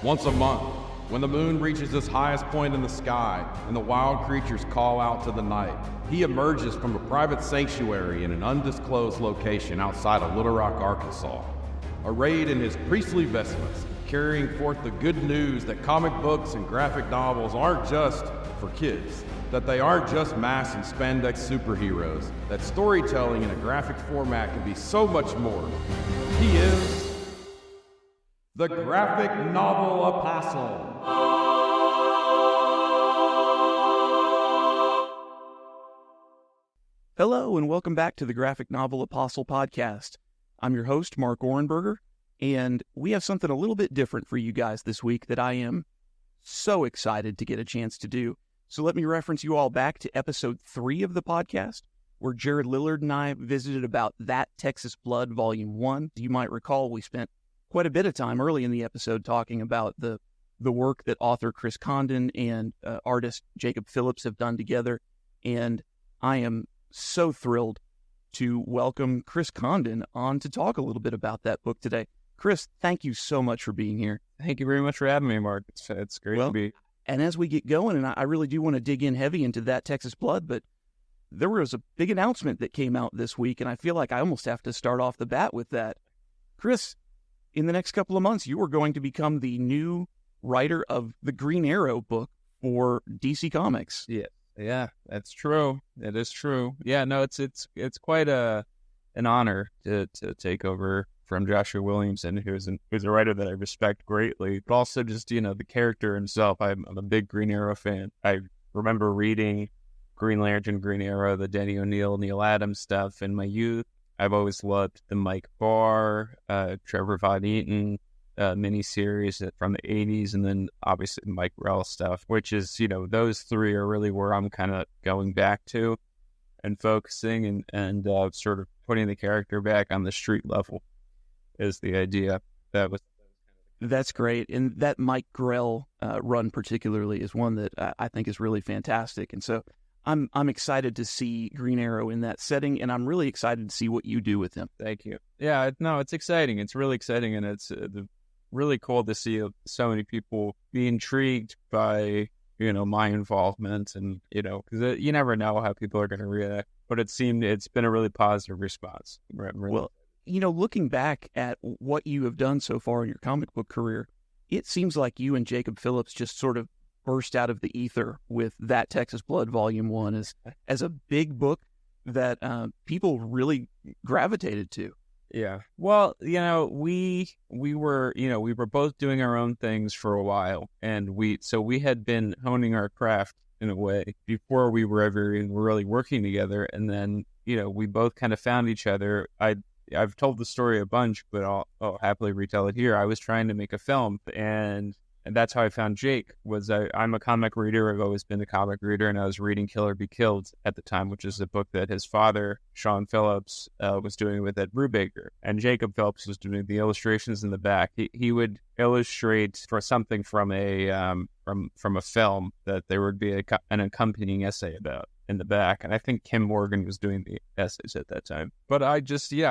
Once a month, when the moon reaches its highest point in the sky and the wild creatures call out to the night, he emerges from a private sanctuary in an undisclosed location outside of Little Rock, Arkansas. Arrayed in his priestly vestments, carrying forth the good news that comic books and graphic novels aren't just for kids, that they aren't just mass and spandex superheroes, that storytelling in a graphic format can be so much more. He is the graphic novel apostle. Hello, and welcome back to the Graphic Novel Apostle podcast. I'm your host, Mark Orenberger, and we have something a little bit different for you guys this week that I am so excited to get a chance to do. So let me reference you all back to episode 3 of the podcast, where Jared Lillard and I visited about That Texas Blood, Volume 1. You might recall we spent quite a bit of time early in the episode talking about the work that author Chris Condon and artist Jacob Phillips have done together, and I am so thrilled to welcome Chris Condon on to talk a little bit about that book today. Chris, thank you so much for being here. Thank you very much for having me, Mark. It's great to be. And as we get going, and I really do want to dig in heavy into That Texas Blood, but there was a big announcement that came out this week, and I feel like I almost have to start off the bat with that. Chris, in the next couple of months, you are going to become the new writer of the Green Arrow book for DC Comics. Yeah, that's true. It is true. Yeah, no, it's quite an honor to take over from Joshua Williamson, who's a writer that I respect greatly, but also just, the character himself. I'm a big Green Arrow fan. I remember reading Green Lantern, Green Arrow, the Denny O'Neil, Neil Adams stuff in my youth. I've always loved the Mike Barr, Trevor Von Eaton miniseries from the 80s, and then obviously Mike Rell stuff, which is, those three are really where I'm kind of going back to and focusing and sort of putting the character back on the street level is the idea. That's great. And that Mike Grell run particularly is one that I think is really fantastic. And so I'm excited to see Green Arrow in that setting, and I'm really excited to see what you do with him. Thank you. Yeah, no, it's exciting. It's really exciting, and it's really cool to see so many people be intrigued by, my involvement, and, because you never know how people are going to react, but it's been a really positive response. Well, looking back at what you have done so far in your comic book career, it seems like you and Jacob Phillips just sort of burst out of the ether with That Texas Blood Volume 1 as a big book that people really gravitated to. Yeah. Well, we were both doing our own things for a while, and we had been honing our craft in a way before we were ever really working together. And then, we both kind of found each other. I've told the story a bunch, but I'll happily retell it here. I was trying to make a film, and that's how I found Jake. I'm a comic reader. I've always been a comic reader, and I was reading Kill or Be Killed at the time, which is a book that his father, Sean Phillips, was doing with Ed Brubaker. And Jacob Phillips was doing the illustrations in the back. He would illustrate for something from a film that there would be an accompanying essay about in the back. And I think Kim Morgan was doing the essays at that time. But I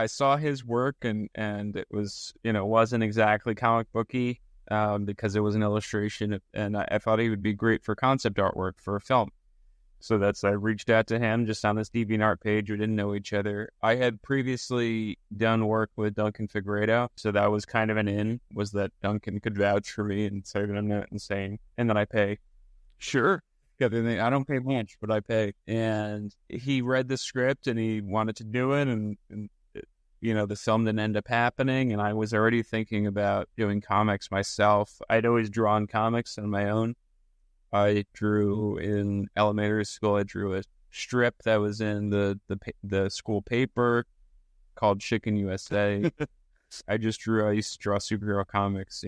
saw his work, and it was, wasn't exactly comic booky. Because it was an illustration, and I thought he would be great for concept artwork for a film. So I reached out to him just on this DeviantArt page. We didn't know each other. I had previously done work with Duncan Figueredo, so that was kind of an in, was that Duncan could vouch for me and say that I'm not insane, and that I pay. Sure. I don't pay much, but I pay. And he read the script, and he wanted to do it, and the film didn't end up happening, and I was already thinking about doing comics myself. I'd always drawn comics on my own. I drew in elementary school. I drew a strip that was in the school paper called Chicken USA. I used to draw superhero comics.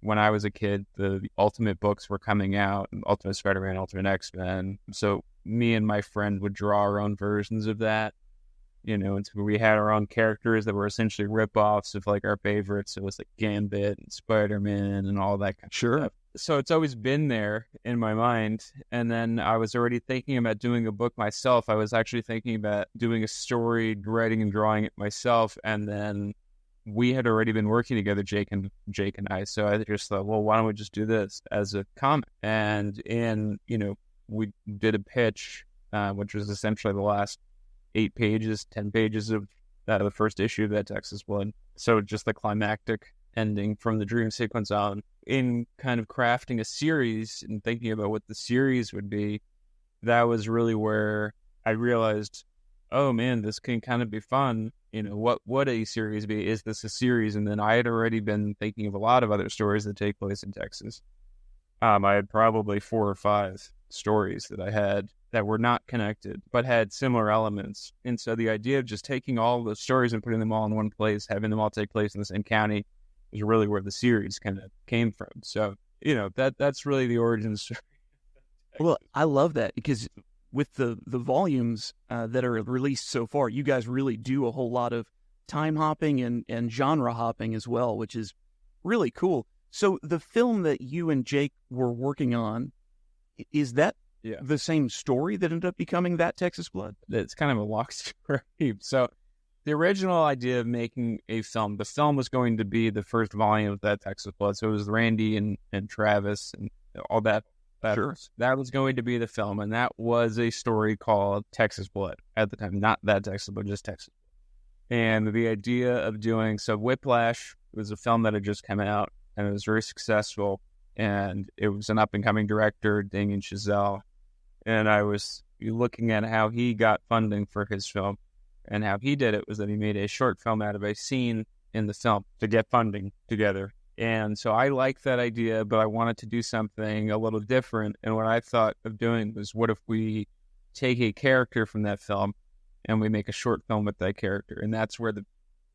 When I was a kid, the Ultimate books were coming out, Ultimate Spider-Man, Ultimate X-Men. So me and my friend would draw our own versions of that. And so we had our own characters that were essentially rip-offs of like our favorites. It was like Gambit and Spider-Man and all that kind of stuff. So it's always been there in my mind. And then I was already thinking about doing a book myself. I was actually thinking about doing a story, writing and drawing it myself, and then we had already been working together, Jake and I. So I just thought, well, why don't we just do this as a comic? And we did a pitch, which was essentially the last 10 pages of the first issue of that Texas Blood. So just the climactic ending from the dream sequence on. In kind of crafting a series and thinking about what the series would be, that was really where I realized, oh man, this can kind of be fun. What would a series be? Is this a series? And then I had already been thinking of a lot of other stories that take place in Texas. I had probably 4 or 5 stories that I had that were not connected, but had similar elements. And so the idea of just taking all the stories and putting them all in one place, having them all take place in the same county, is really where the series kind of came from. So, that's really the origin story. Well, I love that, because with the volumes that are released so far, you guys really do a whole lot of time hopping and genre hopping as well, which is really cool. So the film that you and Jake were working on, is that the same story that ended up becoming That Texas Blood? It's kind of a long story. So the original idea of making the film was going to be the first volume of That Texas Blood. So it was Randy and Travis and all that. Sure. That was going to be the film, and that was a story called Texas Blood at the time. Not That Texas Blood, just Texas Blood. And the idea of doing, so Whiplash was a film that had just come out, and it was very successful, and it was an up-and-coming director, Damien Chazelle, and I was looking at how he got funding for his film, and how he did it was that he made a short film out of a scene in the film to get funding together. And so I liked that idea, but I wanted to do something a little different. And what I thought of doing was, what if we take a character from that film and we make a short film with that character? And that's where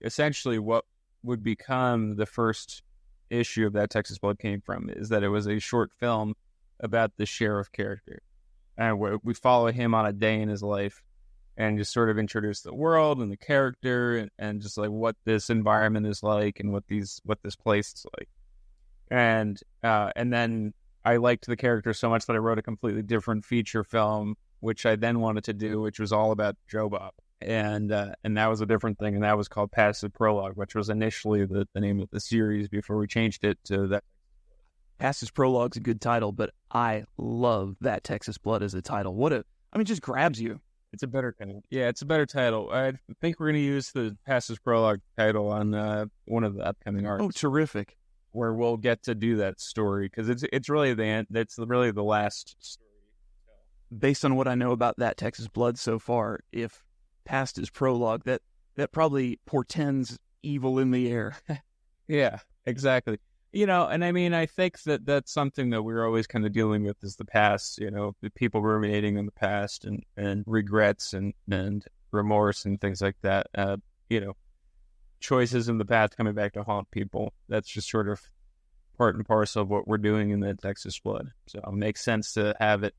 essentially what would become the first issue of That Texas Blood came from, is that it was a short film about the sheriff character. And we follow him on a day in his life and just sort of introduce the world and the character and just like what this environment is like and what this place is like. And then I liked the character so much that I wrote a completely different feature film, which I then wanted to do, which was all about Joe Bob. And that was a different thing, and that was called Passive Prologue, which was initially the name of the series before we changed it to That. Passive Prologue's a good title, but I love That Texas Blood as a title. It just grabs you. It's a better title. Yeah, it's a better title. I think we're going to use the Passive Prologue title on one of the upcoming arcs. Oh, terrific! Where we'll get to do that story, because it's really the last story. Based on what I know about That Texas Blood so far, if past is prologue, that probably portends evil in the air. Yeah, exactly. And I mean, I think that's something that we're always kind of dealing with, is the past, the people ruminating on the past and regrets and remorse and things like that. Choices in the past coming back to haunt people. That's just sort of part and parcel of what we're doing in the Texas Blood. So it makes sense to have it,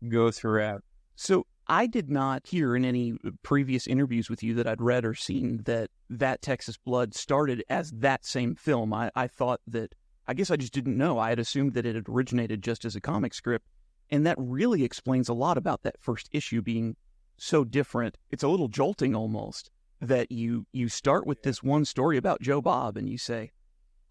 go throughout. So I did not hear in any previous interviews with you that I'd read or seen that Texas Blood started as that same film. I thought that, I guess I just didn't know. I had assumed that it had originated just as a comic script, and that really explains a lot about that first issue being so different. It's a little jolting almost, that you start with this one story about Joe Bob, and you say,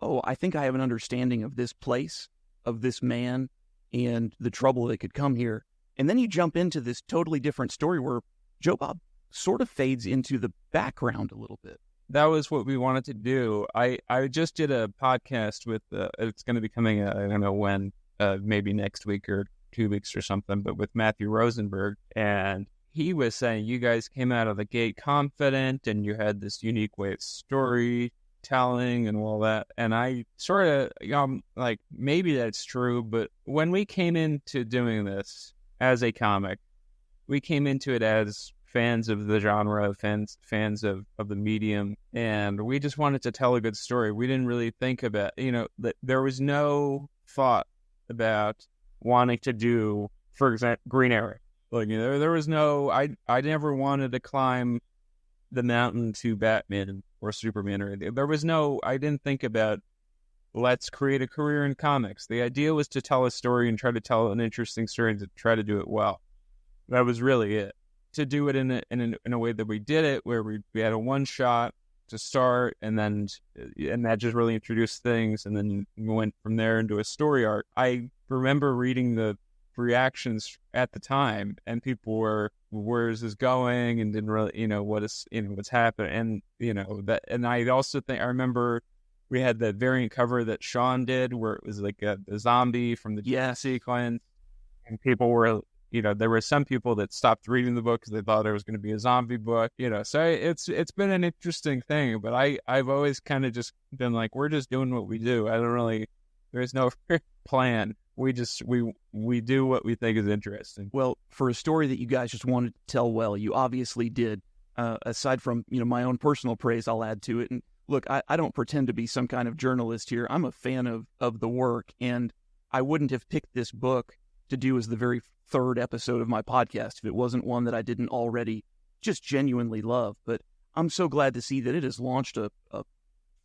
oh, I think I have an understanding of this place, of this man, and the trouble that could come here. And then you jump into this totally different story where Joe Bob sort of fades into the background a little bit. That was what we wanted to do. I just did a podcast with, it's going to be coming, I don't know when, maybe next week or 2 weeks or something, but with Matthew Rosenberg. And he was saying, you guys came out of the gate confident and you had this unique way of storytelling and all that. And I sort of, like, maybe that's true, but when we came into doing this as a comic, we came into it as fans of the genre, fans of the medium, and we just wanted to tell a good story. We didn't really think about, that there was no thought about wanting to do, for example, Green Arrow. Like, there was no, I never wanted to climb the mountain to Batman or Superman or anything. There was no, I didn't think about, let's create a career in comics. The idea was to tell a story and try to tell an interesting story and to try to do it well. That was really it. To do it in a way that we did it, where we had a one-shot to start, and that just really introduced things, and then we went from there into a story arc. I remember reading the reactions at the time, and people were, "Where is this going?" and didn't really, what's happening, and I also think I remember we had that variant cover that Sean did, where it was like a zombie from the sequence, and people were. There were some people that stopped reading the book because they thought it was going to be a zombie book. So it's been an interesting thing. But I've always kind of just been like, we're just doing what we do. There's no plan. We do what we think is interesting. Well, for a story that you guys just wanted to tell well, you obviously did. Aside from my own personal praise, I'll add to it. And look, I don't pretend to be some kind of journalist here. I'm a fan of the work, and I wouldn't have picked this book to do as the very third episode of my podcast if it wasn't one that I didn't already just genuinely love. But I'm so glad to see that it has launched a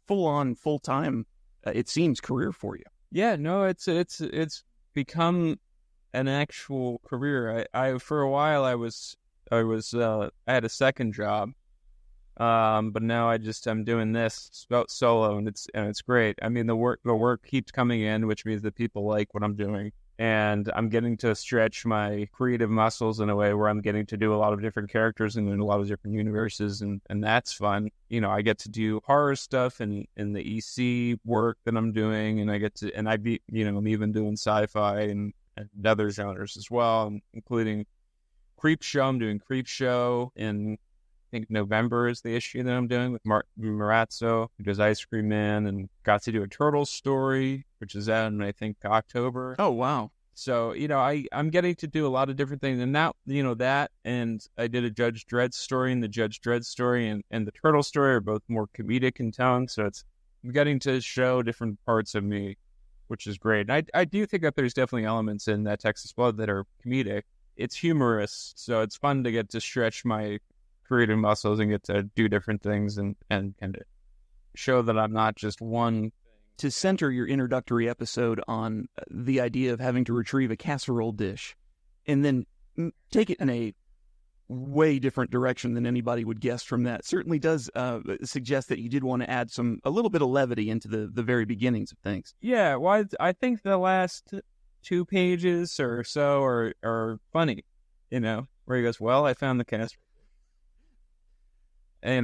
full-on, full-time, it seems, career for you. Yeah, no, it's become an actual career. I for a while I had a second job, but now I'm doing this solo, and it's great. I mean, the work keeps coming in, which means that people like what I'm doing. And I'm getting to stretch my creative muscles in a way where I'm getting to do a lot of different characters and in a lot of different universes, and that's fun. I get to do horror stuff and in the EC work that I'm doing, and I'm even doing sci-fi and other genres as well, including Creep Show. I'm doing Creep Show in, I think, November is the issue that I'm doing with Mark Marazzo, who does Ice Cream Man, and got to do a Turtles story, which is out in, I think, October. Oh, wow. So, I'm getting to do a lot of different things. And now, that, and I did a Judge Dredd story, and the Judge Dredd story and the Turtle story are both more comedic in tone. So I'm getting to show different parts of me, which is great. And I do think that there's definitely elements in that Texas Blood that are comedic. It's humorous, so it's fun to get to stretch my creative muscles and get to do different things and kind of show that I'm not just one. To center your introductory episode on the idea of having to retrieve a casserole dish and then take it in a way different direction than anybody would guess from that certainly does suggest that you did want to add a little bit of levity into the very beginnings of things. Yeah, well, I think the last 2 pages or so are funny, where he goes, "Well, I found the casserole." I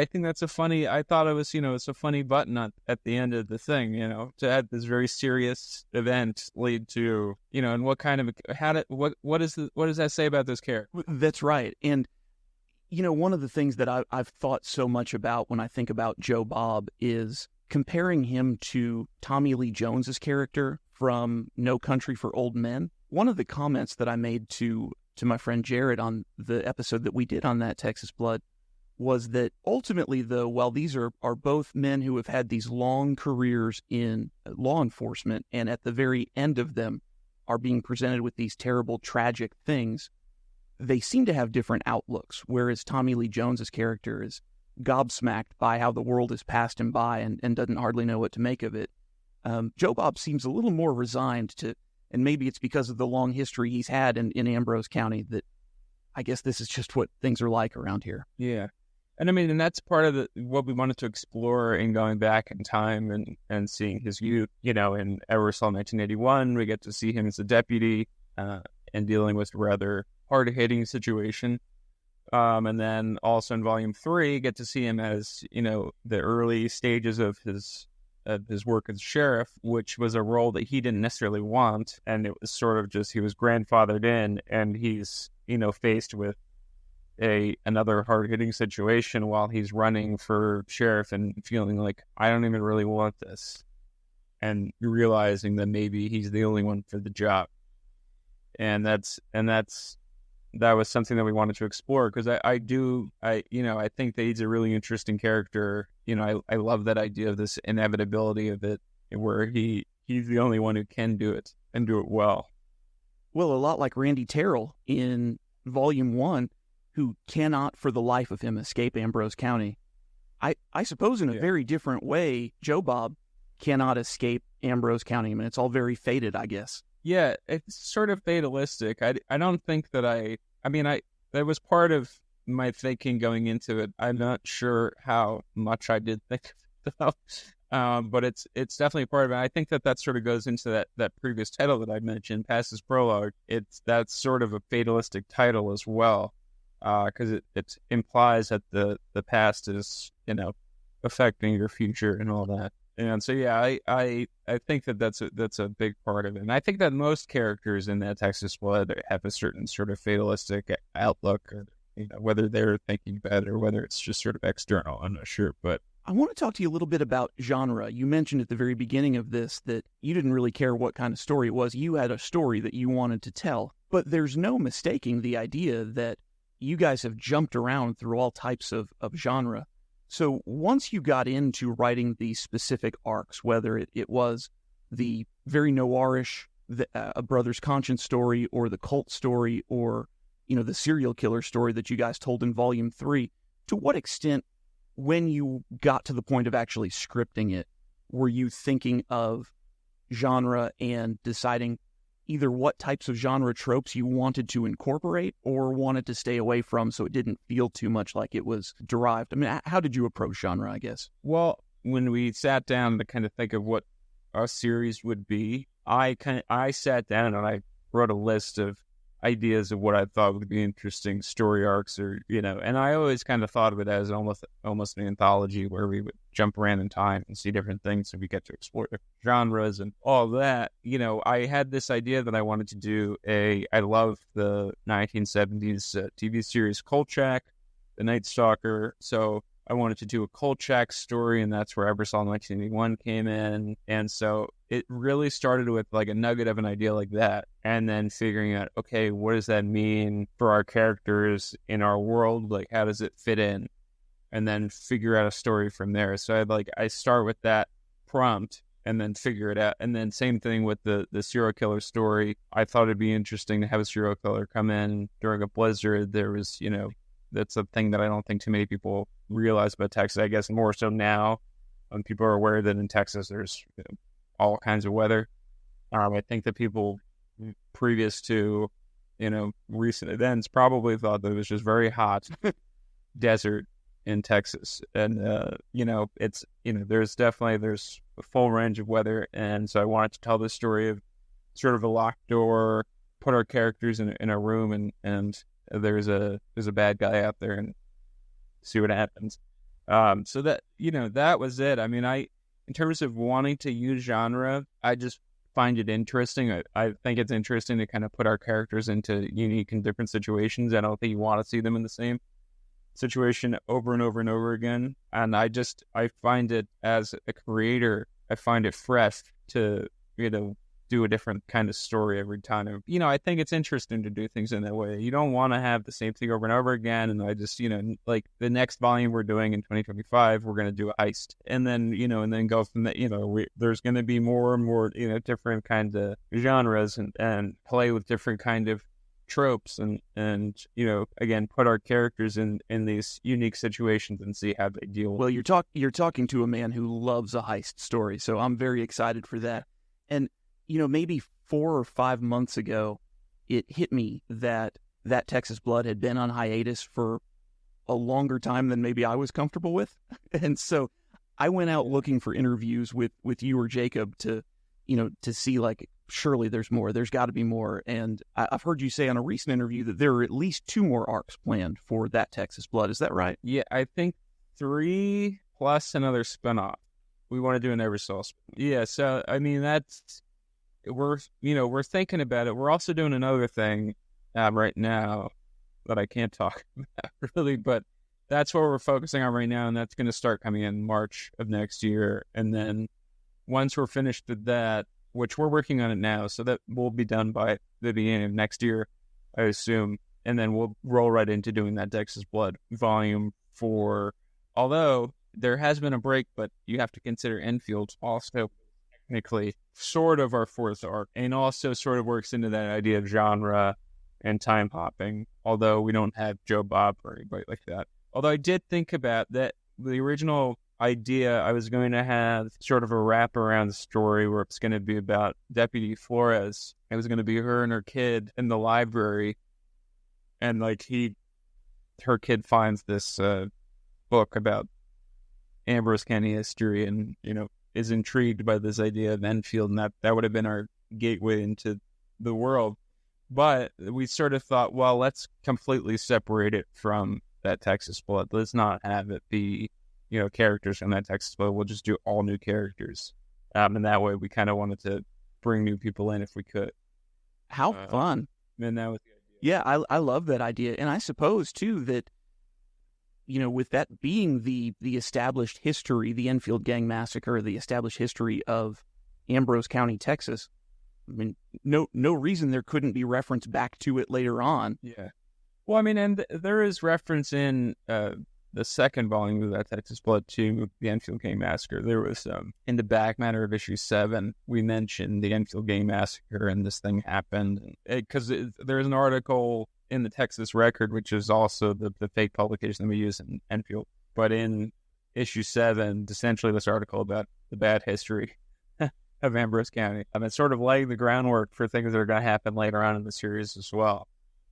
think that's I thought it was, it's a funny button at the end of the thing, to have this very serious event lead to, and what kind of, what does that say about this character? That's right. And, one of the things that I've thought so much about when I think about Joe Bob is comparing him to Tommy Lee Jones's character from No Country for Old Men. One of the comments that I made to my friend Jared on the episode that we did on that Texas Blood was that ultimately, though, while these are both men who have had these long careers in law enforcement, and at the very end of them are being presented with these terrible, tragic things, they seem to have different outlooks, whereas Tommy Lee Jones's character is gobsmacked by how the world has passed him by and doesn't hardly know what to make of it. Joe Bob seems a little more resigned to, and maybe it's because of the long history he's had in Ambrose County, that I guess this is just what things are like around here. Yeah. And I mean, and that's part of what we wanted to explore in going back in time and seeing his youth, in Eversole 1981. We get to see him as a deputy and dealing with a rather hard-hitting situation. And then also in Volume 3, get to see him as, the early stages of his work as sheriff, which was a role that he didn't necessarily want. And it was sort of just, he was grandfathered in, and he's, faced with another hard-hitting situation while he's running for sheriff and feeling like, I don't even really want this, and realizing that maybe he's the only one for the job. And that was something that we wanted to explore, because I think that he's a really interesting character. I love that idea of this inevitability of it, where he's the only one who can do it and do it well. Well, a lot like Randy Terrell in Volume 1, who cannot for the life of him escape Ambrose County. I suppose in a very different way, Joe Bob cannot escape Ambrose County. I mean, it's all very fated, I guess. Yeah, it's sort of fatalistic. I don't think that that was part of my thinking going into it. I'm not sure how much I did think of it, though. But it's definitely part of it. I think that sort of goes into that previous title that I mentioned, Past's Prologue. That's sort of a fatalistic title as well, because it implies that the past is, affecting your future and all that. And so, yeah, I think that's a big part of it. And I think that most characters in that Texas Blood have a certain sort of fatalistic outlook, or, whether they're thinking about it or whether it's just sort of external. I'm not sure, but I want to talk to you a little bit about genre. You mentioned at the very beginning of this that you didn't really care what kind of story it was. You had a story that you wanted to tell. But there's no mistaking the idea that you guys have jumped around through all types of genre. So once you got into writing these specific arcs, whether it was the very noirish A Brother's Conscience story, or the cult story, or the serial killer story that you guys told in Volume 3, to what extent, when you got to the point of actually scripting it, were you thinking of genre and deciding either what types of genre tropes you wanted to incorporate or wanted to stay away from so it didn't feel too much like it was derived? I mean, how did you approach genre, I guess? Well, when we sat down to kind of think of what our series would be, I sat down and I wrote a list of ideas of what I thought would be interesting story arcs, or and I always kind of thought of it as almost an anthology where we would jump around in time and see different things, and we get to explore different genres and all that. I had this idea that I wanted to do I love the 1970s TV series Kolchak, The Night Stalker, so I wanted to do a Kolchak story, and that's where Ebersol 1981 came in. And so it really started with like a nugget of an idea like that, and then figuring out, okay, what does that mean for our characters in our world? Like, how does it fit in? And then figure out a story from there. So I start with that prompt and then figure it out. And then same thing with the serial killer story. I thought it'd be interesting to have a serial killer come in during a blizzard. There was, that's a thing that I don't think too many people realize about Texas. I guess more so now, when people are aware that in Texas there's all kinds of weather. I think that people previous to recent events probably thought that it was just very hot desert in Texas, and it's there's a full range of weather, and so I wanted to tell the story of sort of a locked door, put our characters in a room, and there's a bad guy out there, and see what happens. So that that was it. I mean, in terms of wanting to use genre, I just find it interesting. I think it's interesting to kind of put our characters into unique and different situations. I don't think you want to see them in the same situation over and over and over again. And I find it, as a creator, I find it fresh to do a different kind of story every time. I think it's interesting to do things in that way. You don't want to have the same thing over and over again. And I just, like the next volume we're doing in 2025, we're going to do a heist, and then, and then go from that. There's going to be more and more, different kinds of genres, and play with different kind of tropes, and again, put our characters in these unique situations and see how they deal with. Well, you're talking to a man who loves a heist story, so I'm very excited for that. And maybe 4 or 5 months ago, it hit me that Texas Blood had been on hiatus for a longer time than maybe I was comfortable with. And so I went out looking for interviews with you or Jacob to see, like, surely there's more. There's got to be more. And I've heard you say on a recent interview that there are at least 2 more arcs planned for that Texas Blood. Is that right? Yeah, I think 3 plus another spinoff. We want to do an Ebersol spinoff. Yeah, so, I mean, we're thinking about it. We're also doing another thing right now that I can't talk about really, but that's what we're focusing on right now, and that's going to start coming in March of next year. And then once we're finished with that, which we're working on it now, so that will be done by the beginning of next year, I assume, and then we'll roll right into doing that Texas Blood Volume 4. Although there has been a break, but you have to consider Enfield's also technically sort of our 4th arc, and also sort of works into that idea of genre and time hopping, although we don't have Joe Bob or anybody like that. Although I did think about that, the original idea, I was going to have sort of a wraparound story where it's going to be about Deputy Flores. It was going to be her and her kid in the library, and like he her kid finds this book about Ambrose County history, and is intrigued by this idea of Enfield, and that would have been our gateway into the world. But we sort of thought, well, let's completely separate it from that Texas Blood. Let's not have it be, characters from that Texas Blood. We'll just do all new characters. And that way we kind of wanted to bring new people in if we could. How fun. And that was the idea. Yeah, I love that idea. And I suppose, too, that, with that being the established history, the Enfield Gang Massacre, the established history of Ambrose County, Texas, I mean, no reason there couldn't be reference back to it later on. Yeah. Well, I mean, and there is reference in the second volume of that Texas Blood to the Enfield Gang Massacre. There was, in the back matter of issue 7, we mentioned the Enfield Gang Massacre, and this thing happened. Because there's an article in the Texas Record, which is also the fake publication that we use in Enfield. But in issue 7, essentially this article about the bad history of Ambrose County. And it's sort of laying the groundwork for things that are going to happen later on in the series as well.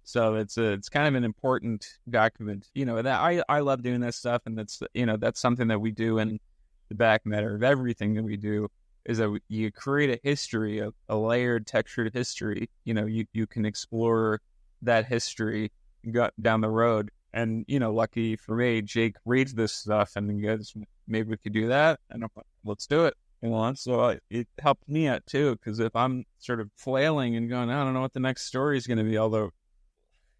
So it's kind of an important document, that I love doing this stuff. And that's something that we do in the back matter of everything that we do, is that you create a history, a layered, textured history. You can explore that history down the road. And, lucky for me, Jake reads this stuff and he goes, maybe we could do that. And I'm like, let's do it. So it helped me out too, because if I'm sort of flailing and going, I don't know what the next story is going to be, although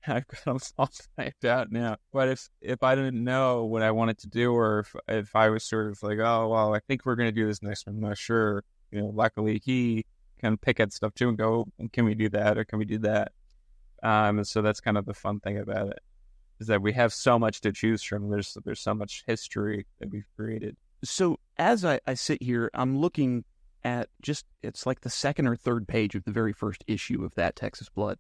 I've got them all typed out now. But if I didn't know what I wanted to do, or if I was sort of like, oh, well, I think we're going to do this next one, I'm not sure. Luckily he can pick at stuff too and go, can we do that, or can we do that? And so that's kind of the fun thing about it, is that we have so much to choose from. There's so much history that we've created. So as I sit here, I'm looking at it's like the second or third page of the very first issue of that Texas Blood.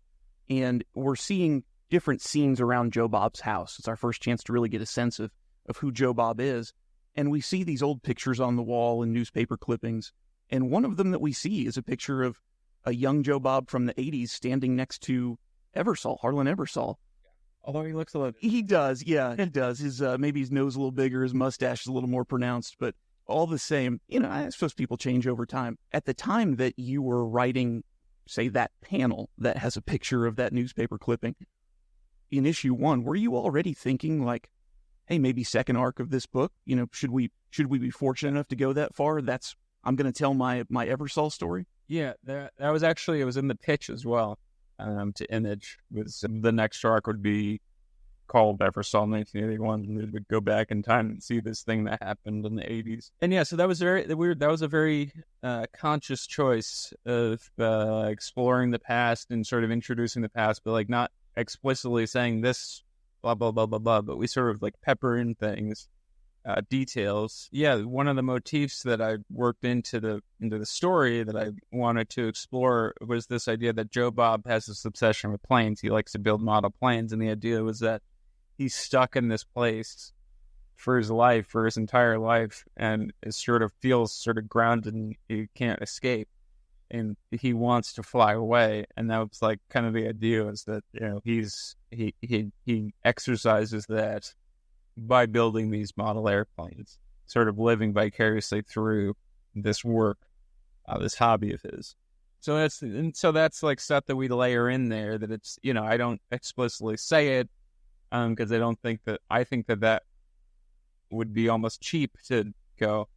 And we're seeing different scenes around Joe Bob's house. It's our first chance to really get a sense of who Joe Bob is. And we see these old pictures on the wall and newspaper clippings. And one of them that we see is a picture of a young Joe Bob from the 80s standing next to Harlan Ebersol. Although he looks a little... He does, yeah, he does. His maybe his nose a little bigger, his mustache is a little more pronounced, but all the same, I suppose people change over time. At the time that you were writing, say, that panel that has a picture of that newspaper clipping, in issue 1, were you already thinking like, hey, maybe second arc of this book, should we be fortunate enough to go that far? I'm going to tell my Ebersol story? Yeah, that was actually, it was in the pitch as well. To Image, was the next arc would be called Ebersol 1981, and we would go back in time and see this thing that happened in the 80s. And yeah, so that was a very conscious choice of exploring the past and sort of introducing the past, but like not explicitly saying this blah blah blah blah blah, but we sort of like pepper in things, details. Yeah, one of the motifs that I worked into the story that I wanted to explore was this idea that Joe Bob has this obsession with planes. He likes to build model planes, and the idea was that he's stuck in this place for his entire life, and it sort of feels sort of grounded, and he can't escape, and he wants to fly away. And that was like kind of the idea, is that he exercises that by building these model airplanes, sort of living vicariously through this work, this hobby of his. So that's like stuff that we layer in there, that it's, I don't explicitly say it, because I think that would be almost cheap to go,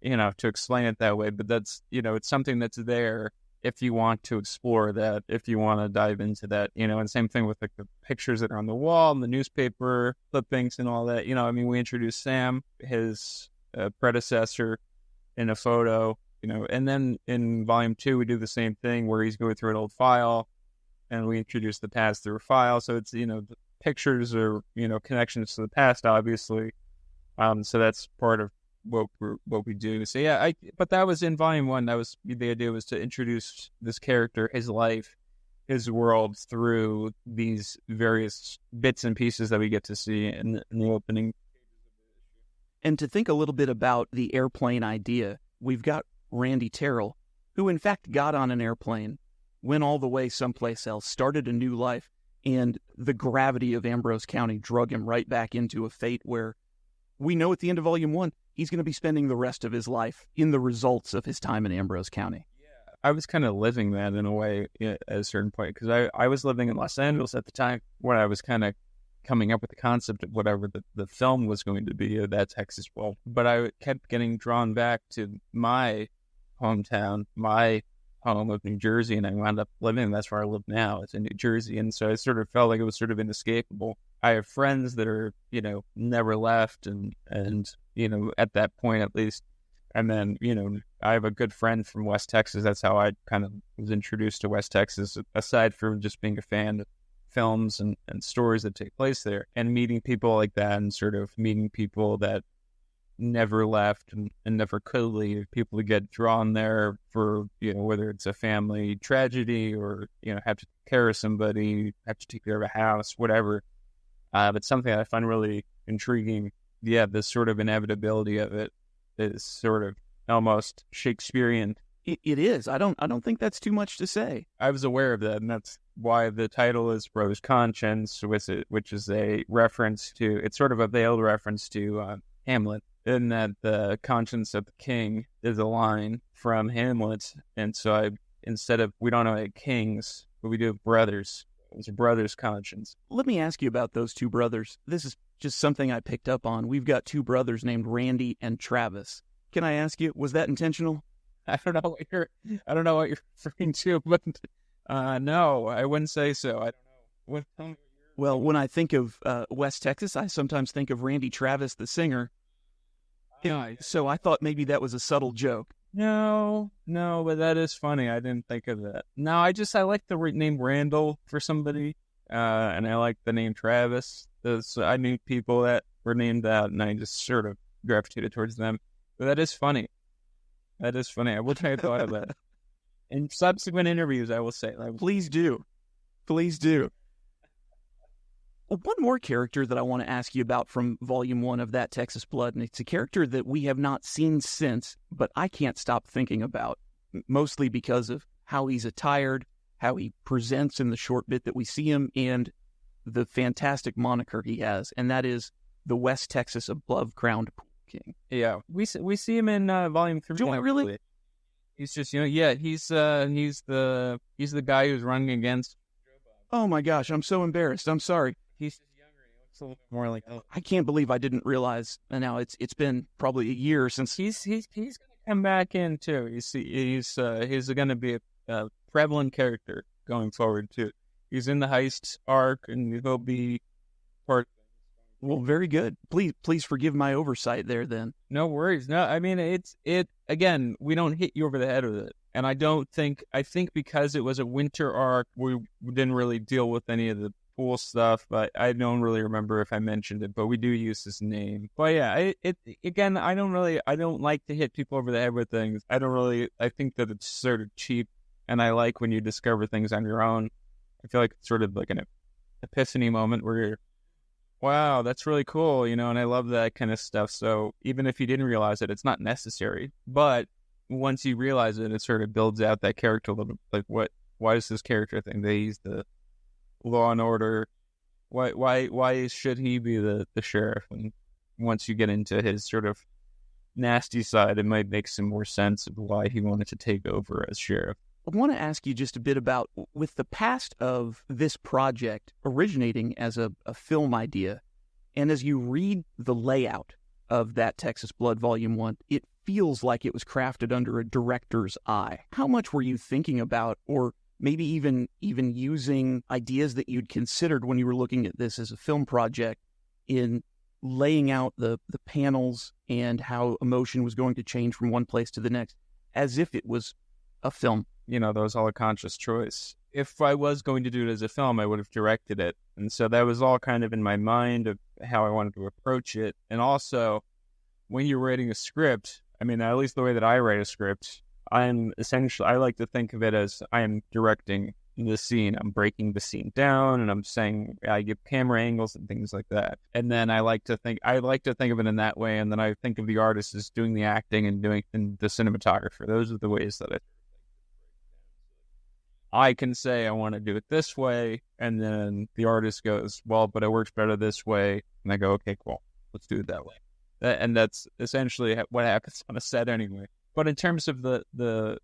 to explain it that way. But that's, it's something that's there if you want to explore that, if you want to dive into that, and same thing with like the pictures that are on the wall and the newspaper clippings and all that. We introduced Sam, his predecessor, in a photo, and then in volume 2, we do the same thing where he's going through an old file and we introduce the past through a file. So it's, the pictures are, connections to the past, obviously. So that's part of what we do. So yeah, but that was in volume 1. That was the idea, was to introduce this character, his life, his world, through these various bits and pieces that we get to see in the opening. And to think a little bit about the airplane idea, we've got Randy Terrell, who in fact got on an airplane, went all the way someplace else, started a new life, And the gravity of Ambrose County drug him right back into a fate where we know at the end of Volume 1, he's going to be spending the rest of his life in the results of his time in Ambrose County. Yeah, I was kind of living that in a way at a certain point, because I was living in Los Angeles at the time when I was kind of coming up with the concept of whatever the film was going to be, that Texas Bowl. But I kept getting drawn back to my hometown, my home of New Jersey, and I wound up living, that's where I live now, it's in New Jersey. And so I sort of felt like it was sort of inescapable. I have friends that are, never left, and at that point at least. And then, I have a good friend from West Texas. That's how I kind of was introduced to West Texas, aside from just being a fan of films and stories that take place there, and meeting people like that, and sort of meeting people that never left and never could leave, people to get drawn there for, whether it's a family tragedy or, have to take care of somebody, have to take care of a house, whatever. But something I find really intriguing, this sort of inevitability of it is sort of almost Shakespearean. It is. I don't think that's too much to say. I was aware of that, and that's why the title is Rose Conscience, which is a reference to, it's sort of a veiled reference to Hamlet, in that the conscience of the king is a line from Hamlet. And so we don't have kings, but we do have brothers. It's a brother's conscience. Let me ask you about those two brothers. This is just something I picked up on. We've got two brothers named Randy and Travis. Can I ask you, was that intentional? I don't know what you're referring to, but no, I wouldn't say so. I don't know. Well, when I think of West Texas, I sometimes think of Randy Travis, the singer. So I thought maybe that was a subtle joke. No, but that is funny. I didn't think of that. No, I like the name Randall for somebody, and I like the name Travis. I knew people that were named that, and I just sort of gravitated towards them. But that is funny. I wish I had thought of that. In subsequent interviews, I will say. Please do. One more character that I want to ask you about from Volume 1 of That Texas Blood, and it's a character that we have not seen since, but I can't stop thinking about, mostly because of how he's attired, how he presents in the short bit that we see him, and the fantastic moniker he has, and that is the West Texas above-ground pool king. Yeah, we see him in Volume 3. Do I really? He's just, he's the guy who's running against. Oh my gosh, I'm so embarrassed. I'm sorry. He's just younger. He looks a little more like. I can't believe I didn't realize. And now it's been probably a year since he's going to come back in too. He's going to be a prevalent character going forward too. He's in the heist arc, and he'll be part. Well, very good. Please forgive my oversight there. Then no worries. No, I mean it. Again, we don't hit you over the head with it, and I think because it was a winter arc, we didn't really deal with any of the pool stuff. But I don't really remember if I mentioned it. But we do use his name. But yeah, again, I don't like to hit people over the head with things. I think that it's sort of cheap, and I like when you discover things on your own. I feel like it's sort of like an epiphany moment where you're, wow, that's really cool, and I love that kind of stuff. So even if you didn't realize it, it's not necessary. But once you realize it, it sort of builds out that character a little bit. Like, why is this character thing? He's the law and order. Why should he be the sheriff? And once you get into his sort of nasty side, it might make some more sense of why he wanted to take over as sheriff. I want to ask you just a bit about, with the past of this project originating as a film idea, and as you read the layout of That Texas Blood Volume 1, it feels like it was crafted under a director's eye. How much were you thinking about, or maybe even using ideas that you'd considered when you were looking at this as a film project, in laying out the panels and how emotion was going to change from one place to the next, as if it was a film? That was all a conscious choice. If I was going to do it as a film, I would have directed it. And so that was all kind of in my mind of how I wanted to approach it. And also, when you're writing a script, I mean, at least the way that I write a script, I like to think of it as I am directing the scene. I'm breaking the scene down, and I'm saying, I give camera angles and things like that. And then I like to think of it in that way. And then I think of the artist as doing the acting and doing the cinematographer. Those are the ways that I can say I want to do it this way, and then the artist goes, well, but it works better this way, and I go, okay, cool, let's do it that way. And that's essentially what happens on a set anyway. But in terms of the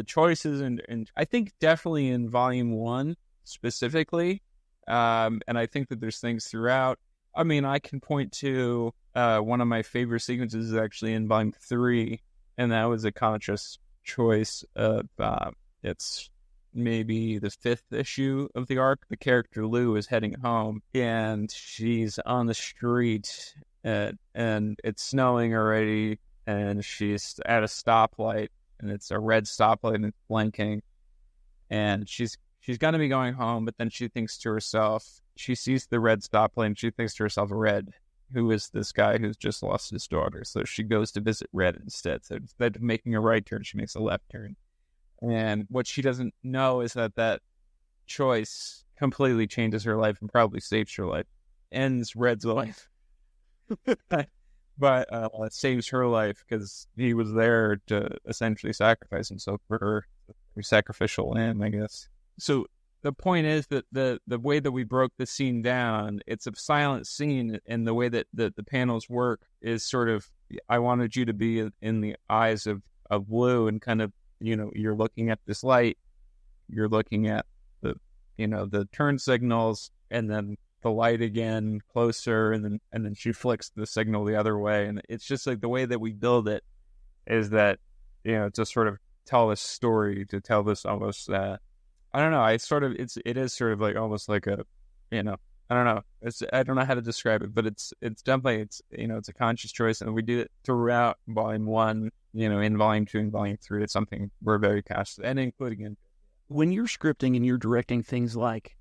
choices, and I think definitely in Volume 1 specifically, and I think that there's things throughout. I mean, I can point to one of my favorite sequences is actually in Volume 3, and that was a conscious choice of it's maybe the 5th issue of the arc. The character Lou is heading home, and she's on the street, and it's snowing already, and she's at a stoplight, and it's a red stoplight, and it's blinking, and she's going to be going home, but then she thinks to herself, she sees the red stoplight, and she thinks to herself, Red, who is this guy who's just lost his daughter? So she goes to visit Red instead. So instead of making a right turn, she makes a left turn. And what she doesn't know is that choice completely changes her life and probably saves her life. Ends Red's life. But it saves her life because he was there to essentially sacrifice himself for her. A sacrificial lamb, I guess. So the point is that the way that we broke the scene down, it's a silent scene, and the way that the panels work is sort of, I wanted you to be in the eyes of Lou, and kind of, you're looking at this light, you're looking at the turn signals, and then the light again closer, and then she flicks the signal the other way, and it's just like the way that we build it is that to sort of tell this story, to tell this almost I don't know, it is sort of like almost like a I don't know, I don't know how to describe it, but it's definitely it's a conscious choice, and we do it throughout Volume 1, in Volume 2 and Volume 3. It's something we're very conscious, and including in when you're scripting and you're directing things like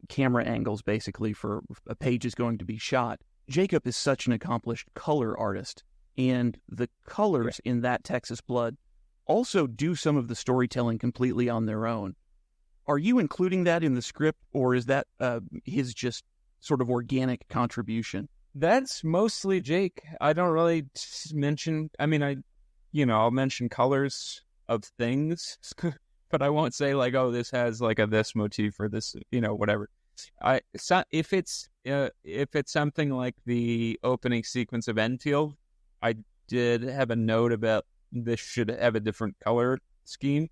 camera angles, basically, for a page is going to be shot. Jacob is such an accomplished color artist, and the colors in that Texas Blood also do some of the storytelling completely on their own. Are you including that in the script, or is that his just sort of organic contribution? That's mostly Jake. I don't really mention, I'll mention colors of things, but I won't say like, oh, this has like this motif or this, whatever. If it's something like the opening sequence of Enfield, I did have a note about this should have a different color scheme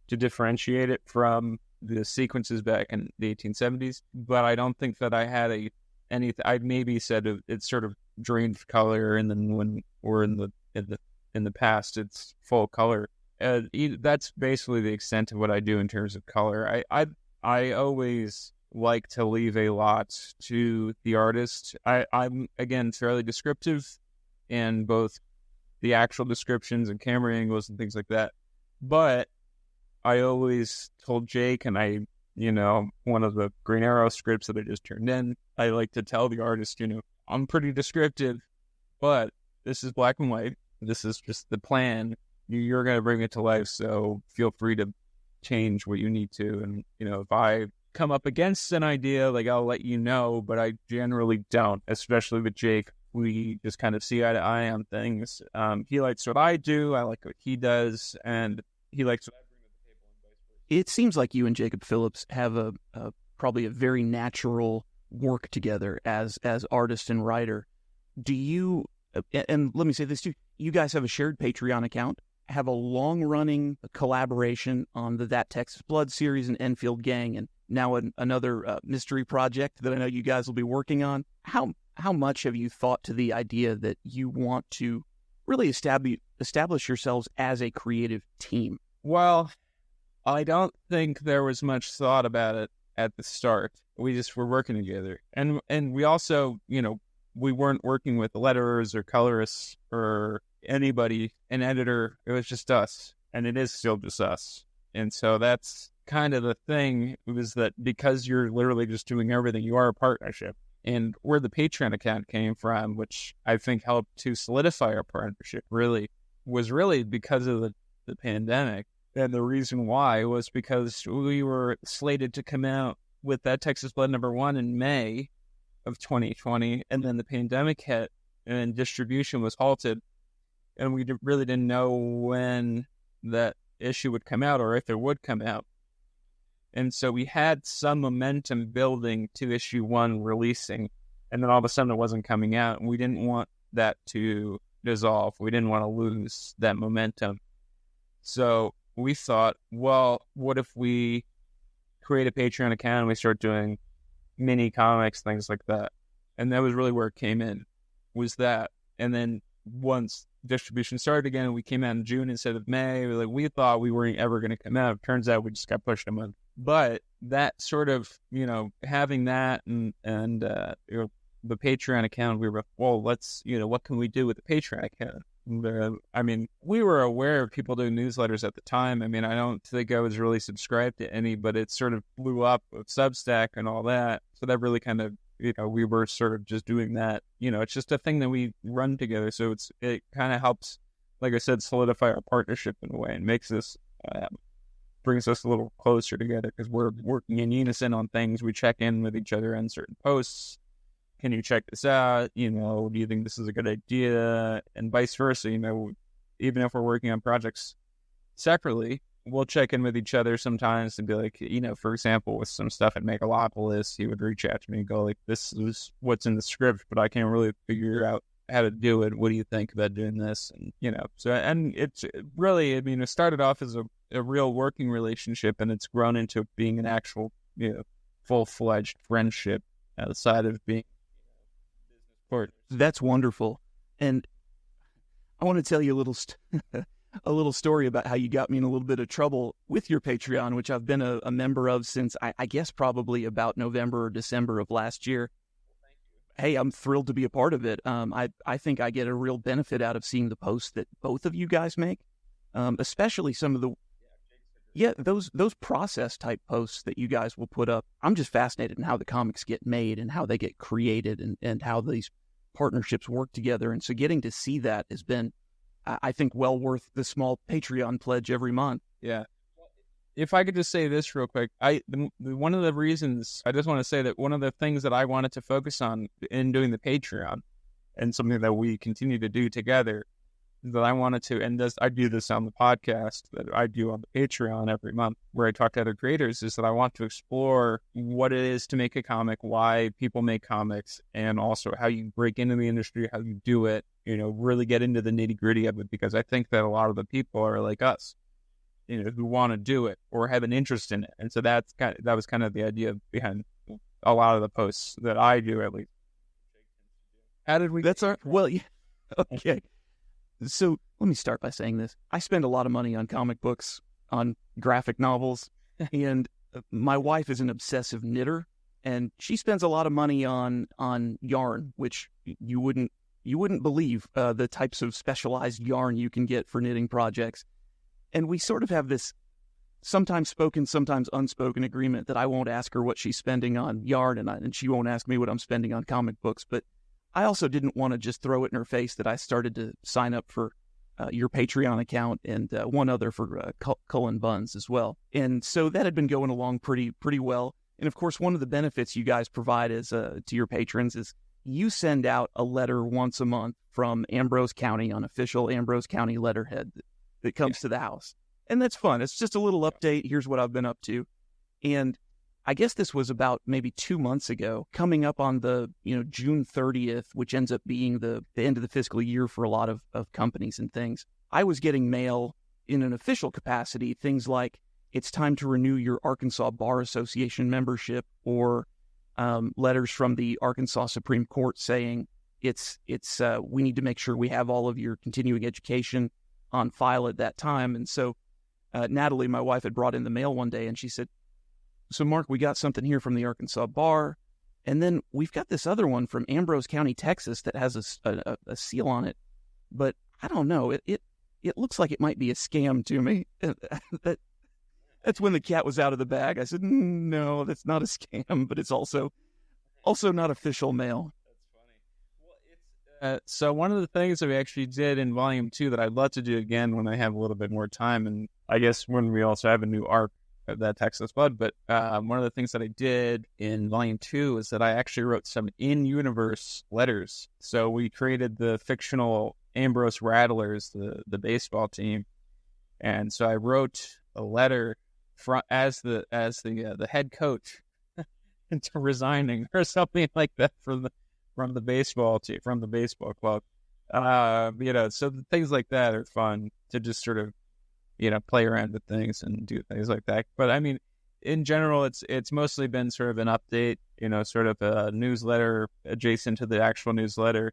to differentiate it from the sequences back in the 1870s, but I don't think that I had anything. I maybe said it's sort of drained color, and then when we're in the past, it's full color. That's basically the extent of what I do in terms of color. I always like to leave a lot to the artist. I'm again fairly descriptive in both the actual descriptions and camera angles and things like that, but I always told Jake, and one of the Green Arrow scripts that I just turned in, I like to tell the artist, I'm pretty descriptive, but this is black and white. This is just the plan. You're going to bring it to life, so feel free to change what you need to. And, if I come up against an idea, like, I'll let you know, but I generally don't, especially with Jake. We just kind of see eye to eye on things. He likes what I do. I like what he does, and he likes what I bring to the table. It seems like you and Jacob Phillips have probably a very natural work together as artist and writer. Do you, and let me say this too, you guys have a shared Patreon account, have a long-running collaboration on the That Texas Blood series and Enfield Gang, and now another mystery project that I know you guys will be working on. How much have you thought to the idea that you want to really establish yourselves as a creative team? Well, I don't think there was much thought about it at the start. We just were working together. And we also, we weren't working with letterers or colorists or anybody, an editor. It was just us. And it is still just us. And so that's kind of the thing, was that because you're literally just doing everything, you are a partnership. And where the Patreon account came from, which I think helped to solidify our partnership, was because of the pandemic. And the reason why was because we were slated to come out with That Texas Blood #1 in May of 2020, and then the pandemic hit and distribution was halted, and we really didn't know when that issue would come out or if it would come out. And so we had some momentum building to issue 1 releasing, and then all of a sudden it wasn't coming out, and we didn't want that to dissolve. We didn't want to lose that momentum. So we thought, well, what if we create a Patreon account and we start doing mini comics, things like that? And that was really where it came in, was that. And then once distribution started again, we came out in June instead of May. We thought we weren't ever going to come out. Turns out we just got pushed a month. But that sort of, having that and the Patreon account, we were, well, let's, what can we do with the Patreon account? We were aware of people doing newsletters at the time. I don't think I was really subscribed to any, but it sort of blew up with Substack and all that. So that really kind of, we were sort of just doing that. It's just a thing that we run together. So it kind of helps, like I said, solidify our partnership in a way, and makes us, brings us a little closer together because we're working in unison on things. We check in with each other on certain posts. Can you check this out? Do you think this is a good idea? And vice versa. Even if we're working on projects separately, we'll check in with each other sometimes and be like, for example, with some stuff at Megalopolis, he would reach out to me and go like, this is what's in the script, but I can't really figure out how to do it. What do you think about doing this? And, so, and it's really, it started off as a real working relationship, and it's grown into being an actual, full-fledged friendship outside of being business partners. That's wonderful. And I want to tell you a little story about how you got me in a little bit of trouble with your Patreon, which I've been a member of since, I guess, probably about November or December of last year. Hey, I'm thrilled to be a part of it. I think I get a real benefit out of seeing the posts that both of you guys make, especially some of the those process type posts that you guys will put up. I'm just fascinated in how the comics get made and how they get created and how these partnerships work together. And so getting to see that has been, I think, well worth the small Patreon pledge every month. Yeah. If I could just say this real quick, one of the reasons, I just want to say that one of the things that I wanted to focus on in doing the Patreon, and something that we continue to do together, that I wanted to, and I do this on the podcast that I do on the Patreon every month, where I talk to other creators, is that I want to explore what it is to make a comic, why people make comics, and also how you break into the industry, how you do it, really get into the nitty gritty of it, because I think that a lot of the people are like us, who want to do it or have an interest in it. And so that was kind of the idea behind a lot of the posts that I do, at least. How did we? Well, yeah. Okay. So let me start by saying this. I spend a lot of money on comic books, on graphic novels, and my wife is an obsessive knitter, and she spends a lot of money on yarn, which you wouldn't believe the types of specialized yarn you can get for knitting projects. And we sort of have this sometimes spoken, sometimes unspoken agreement that I won't ask her what she's spending on yarn, and she won't ask me what I'm spending on comic books. But I also didn't want to just throw it in her face that I started to sign up for your Patreon account and one other for Cullen Buns as well. And so that had been going along pretty well. And of course, one of the benefits you guys provide to your patrons is you send out a letter once a month from Ambrose County on official Ambrose County letterhead that comes to the house. And that's fun. It's just a little update. Here's what I've been up to. And I guess this was about maybe 2 months ago, coming up on the June 30th, which ends up being the end of the fiscal year for a lot of companies and things. I was getting mail in an official capacity, things like it's time to renew your Arkansas Bar Association membership, or letters from the Arkansas Supreme Court saying we need to make sure we have all of your continuing education on file at that time. And so Natalie, my wife, had brought in the mail one day, and she said, "So Mark, we got something here from the Arkansas Bar, and then we've got this other one from Ambrose County, Texas, that has a seal on it, but I don't know. It looks like it might be a scam to me." That's when the cat was out of the bag. I said, "No, that's not a scam, but it's also not official mail." So one of the things that we actually did in Volume 2 that I'd love to do again when I have a little bit more time, and I guess when we also have a new arc of that Texas Bud, but one of the things that I did in Volume 2 is that I actually wrote some in-universe letters. So we created the fictional Ambrose Rattlers, the baseball team, and so I wrote a letter as the head coach into resigning or something like that from the baseball team, from the baseball club. So things like that are fun to just sort of, play around with things and do things like that. But I mean, in general, it's mostly been sort of an update, sort of a newsletter adjacent to the actual newsletter.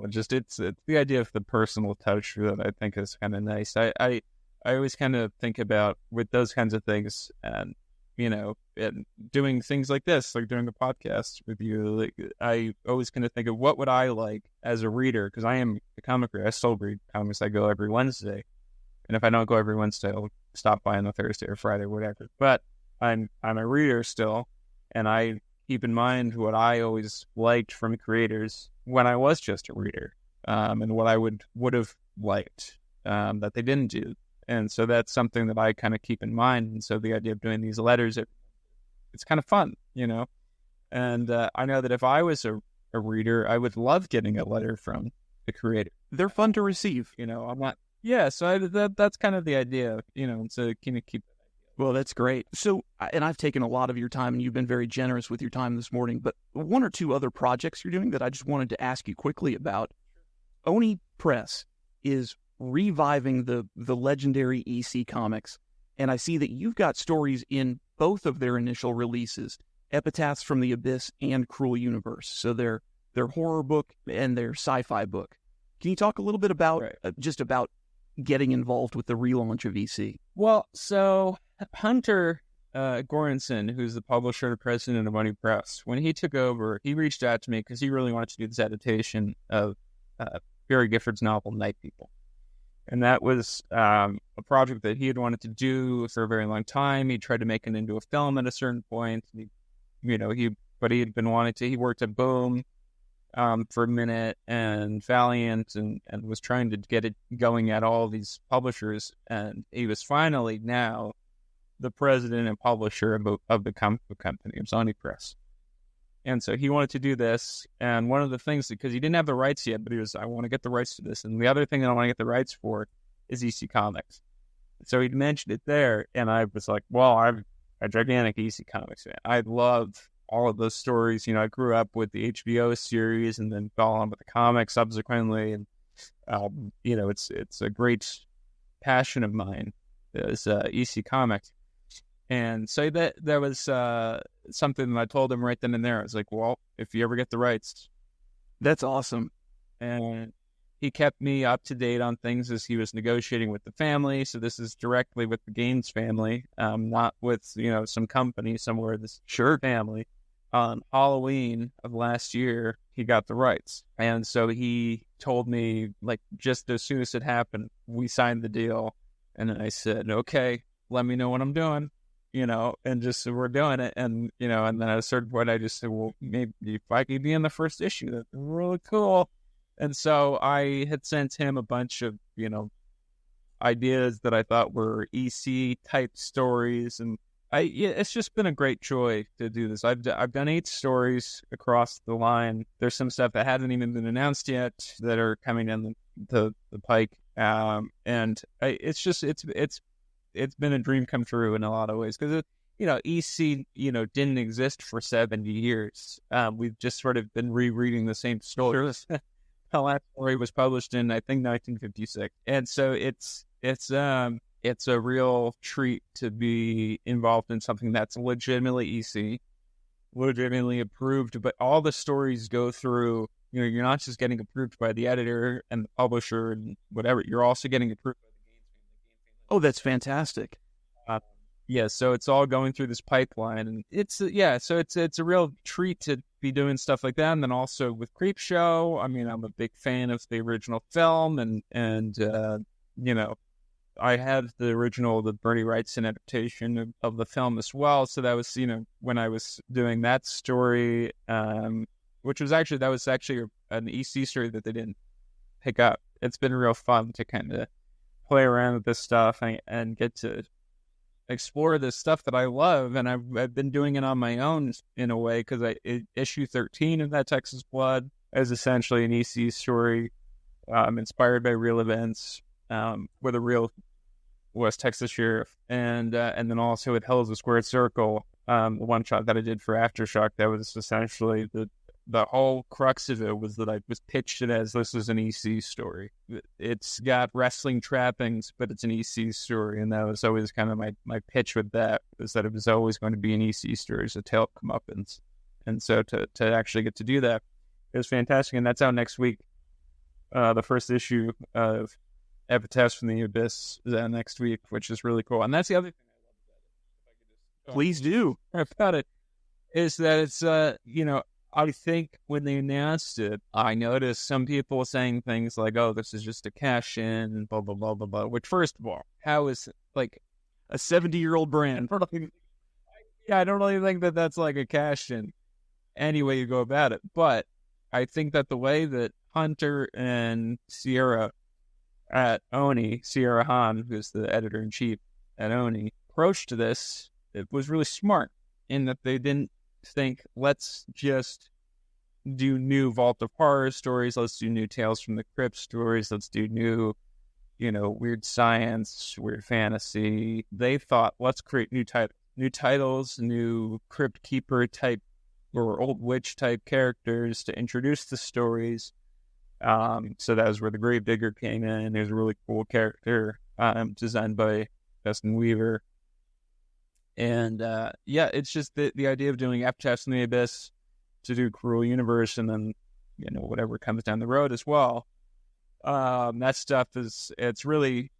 Just it's the idea of the personal touch that I think is kind of nice. I always kind of think about with those kinds of things, and and doing things like this, like doing a podcast with you. Like, I always kind of think of what would I like as a reader, because I am a comic reader. I still read comics. I go every Wednesday, and if I don't go every Wednesday, I'll stop by on a Thursday or Friday, whatever. But I'm a reader still, and I keep in mind what I always liked from creators when I was just a reader, and what I would have liked that they didn't do. And so that's something that I kind of keep in mind. And so the idea of doing these letters, it's kind of fun, And I know that if I was a reader, I would love getting a letter from the creator. They're fun to receive. I'm not. Yeah, so that's kind of the idea, so kind of keep. Well, that's great. So, and I've taken a lot of your time, and you've been very generous with your time this morning, but one or two other projects you're doing that I just wanted to ask you quickly about. Oni Press is reviving the legendary EC comics, and I see that you've got stories in both of their initial releases, Epitaphs from the Abyss and Cruel Universe. So their horror book and their sci-fi book. Can you talk a little bit about just about getting involved with the relaunch of EC? Well, so Hunter Goranson, who's the publisher and president of Oni Press, when he took over, he reached out to me because he really wanted to do this adaptation of Barry Gifford's novel Night People. And that was a project that he had wanted to do for a very long time. He tried to make it into a film at a certain point. But he had been wanting to. He worked at Boom for a minute and Valiant, and was trying to get it going at all these publishers. And he was finally now the president and publisher of the comic book company, of Oni Press. And so he wanted to do this, and one of the things, because he didn't have the rights yet, but he was, I want to get the rights to this. And the other thing that I want to get the rights for is EC Comics. So he mentioned it there, and I was like, well, I'm a gigantic EC Comics fan. I love all of those stories. I grew up with the HBO series and then fell on with the comics subsequently. And, it's a great passion of mine, is EC Comics. And so that was something that I told him right then and there. I was like, well, if you ever get the rights. That's awesome. And he kept me up to date on things as he was negotiating with the family. So this is directly with the Gaines family, not with, some company somewhere, this family. On Halloween of last year, he got the rights. And so he told me, like, just as soon as it happened, we signed the deal. And then I said, okay, let me know what I'm doing. And just so we're doing it. And, and then at a certain point, I just said, well, maybe if I could be in the first issue, that'd be really cool. And so I had sent him a bunch of, ideas that I thought were EC type stories. And it's just been a great joy to do this. I've done 8 stories across the line. There's some stuff that hasn't even been announced yet that are coming in the pike. And it's been a dream come true in a lot of ways, because EC didn't exist for 70 years. We've just sort of been rereading the same stories. The last story was published in, I think, 1956, and so it's a real treat to be involved in something that's legitimately EC, legitimately approved. But all the stories go through. You're not just getting approved by the editor and the publisher and whatever. You're also getting approved. Oh, that's fantastic. So it's all going through this pipeline, and it's a real treat to be doing stuff like that. And then also with Creepshow, I mean, I'm a big fan of the original film, and I had the Bernie Wrightson adaptation of the film as well. So that was, when I was doing that story, which was actually an EC story that they didn't pick up. It's been real fun to kind of play around with this stuff and get to explore this stuff that I love. And I've been doing it on my own in a way, because issue 13 of that Texas Blood is essentially an EC story, inspired by real events, with a real West Texas Sheriff, and then also at Hell is a Squared Circle, one shot that I did for Aftershock. That was essentially the whole crux of it was that I was pitched it as this is an EC story. It's got wrestling trappings, but it's an EC story, and that was always kind of my pitch with that, was that it was always going to be an EC story, as a tale of comeuppance. And so to actually get to do that, it was fantastic, and that's out next week. The first issue of Epitaphs from the Abyss is out next week, which is really cool. And that's the other thing I love about it. Please do. About it is that it's, I think when they announced it, I noticed some people saying things like, oh, this is just a cash-in, and blah, blah, blah, blah, blah. Which, first of all, how is it, like, a 70-year-old brand? I don't really think that that's like a cash-in any way you go about it. But I think that the way that Hunter and Sierra at Oni, Sierra Hahn, who's the editor-in-chief at Oni, approached this, it was really smart in that they didn't think, let's just do new Vault of Horror stories, let's do new Tales from the Crypt stories, let's do new, weird science, weird fantasy. They thought, let's create new titles, new Crypt Keeper type or Old Witch type characters to introduce the stories. So that was where the Gravedigger came in. There's a really cool character designed by Dustin Weaver. And it's just the idea of doing Epitaphs in the Abyss, to do Cruel Universe, and then whatever comes down the road as well. That stuff it's really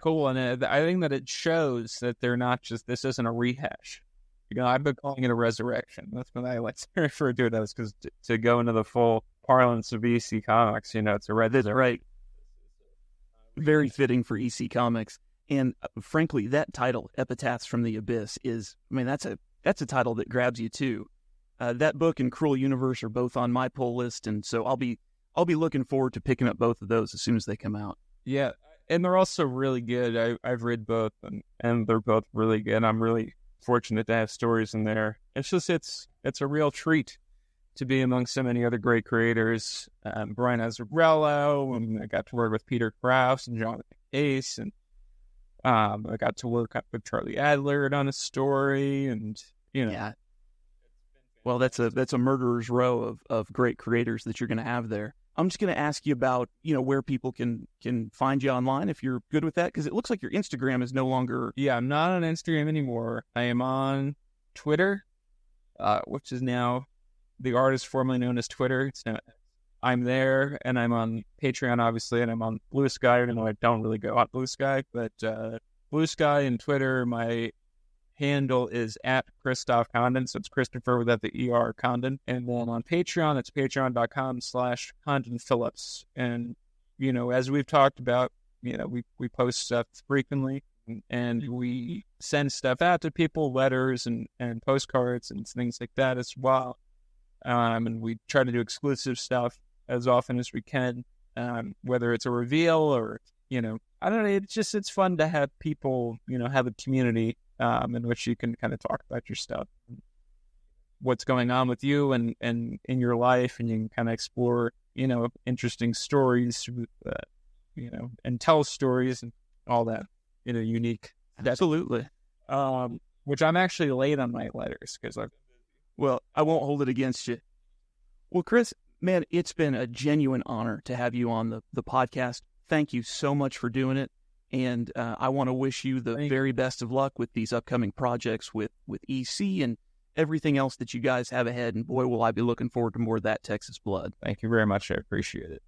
cool, and I think that it shows that they're not just, this isn't a rehash. I've been calling it a resurrection. That's what I like to refer to it as, because to go into the full parlance of EC Comics, it's a right. Very fitting for EC Comics. And frankly, that title, Epitaphs from the Abyss, that's a title that grabs you too. That book and Cruel Universe are both on my pull list, and so I'll be looking forward to picking up both of those as soon as they come out. Yeah, and they're also really good. I've read both, and they're both really good. I'm really fortunate to have stories in there. It's just it's a real treat to be among so many other great creators. Brian Azzarello, and I got to work with Peter Krause and Jonathan Ace, and I got to work with Charlie Adler on a story, and Yeah. Well, that's a murderer's row of great creators that you're going to have there. I'm just going to ask you about where people can find you online, if you're good with that, because it looks like your Instagram is no longer. Yeah, I'm not on Instagram anymore. I am on Twitter, which is now the artist formerly known as Twitter. I'm there, and I'm on Patreon, obviously, and I'm on Blue Sky, even though I don't really go on Blue Sky. But Blue Sky and Twitter, my handle is at Christoph Condon, so it's Christopher without the ER Condon. And then on Patreon, it's patreon.com/Condon Phillips. And, as we've talked about, we post stuff frequently, and we send stuff out to people, letters and postcards and things like that as well. And we try to do exclusive stuff as often as we can, whether it's a reveal or, I don't know, it's fun to have people, have a community in which you can kind of talk about your stuff, what's going on with you and in your life, and you can kind of explore, interesting stories, and tell stories and all that, unique. Absolutely. Which I'm actually late on my letters because I won't hold it against you. Well, Chris, man, it's been a genuine honor to have you on the podcast. Thank you so much for doing it. And I want to wish you the very best of luck with these upcoming projects with EC and everything else that you guys have ahead. And boy, will I be looking forward to more of that Texas Blood. Thank you very much. I appreciate it.